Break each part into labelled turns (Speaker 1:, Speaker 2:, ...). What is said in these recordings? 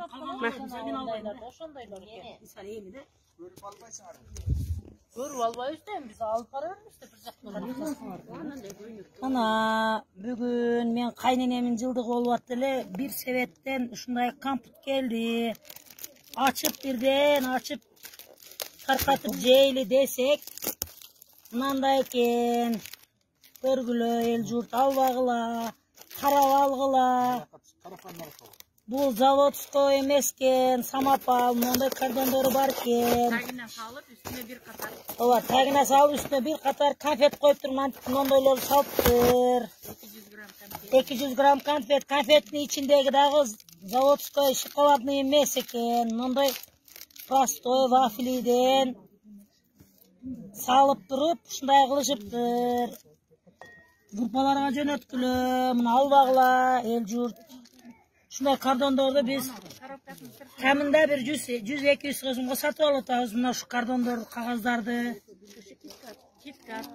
Speaker 1: Ошондойлор экен. Мисалы эмиде көрүп албайсыңар. Көрүп албайбыз да, биз алып барабыз да бир жактан. Ана бүгүн мен кайненемдин жылдыгы болуп атты эле. Бир себептен ушундай компот келди. Açıp birden açıp tarkatıp jeyli desek mınандай eкен. Көргүлө эл журт албагыла, карап алгыla. Бул заводской эмес экен, самопал, мындай кордондору бар экен. Тагына салып үстүнө бир катар. Ооба, тагына салып үстүнө бир катар конфет коюп туруп мындайларды салыптыр. 200 грамм конфет. Конфеттин ичиндеги дагы заводской шоколадный эмес экен. Мындай простой вафлиден салып туруп, ушундай кылышыптыр. Группаларга жөнөткүлө, мына албагыла, эл журт. Ушундай кардондорду биз камында бир 100-200 сомго сатып алып атабыз. Мына ушу кардондорду, кагаздарды.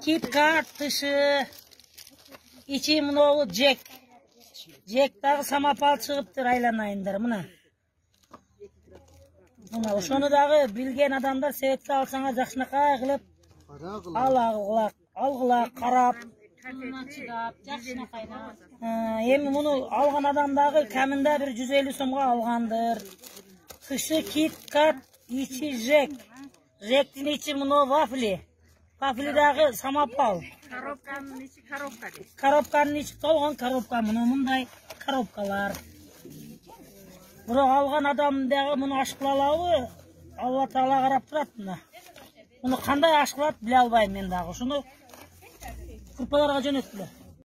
Speaker 1: Киткат тышы, ичи мынау жек. Жек дагы самопал чыгыптыр, айланайындар мына. Мына ошону дагы билген адамдар себетке алсаңар жакшынакай кылып алгыла, карап. Эми муну алган адам дагы камында бир 150 сомго алгандыр. Тышы киткат, ичи жек. Жектин ичи муну вафли. Вафли дагы самопал. Коробканын ичи коробка дейт. Коробканын ичи толгон коробка, муну мындай коробкалар. Бирок алган адам дагы муну аш кыла алабы? Алла Таала карап турат мына. Муну кандай аш кылат биле албайм мен дагы. Ушуну группаларга жөнөткүлө.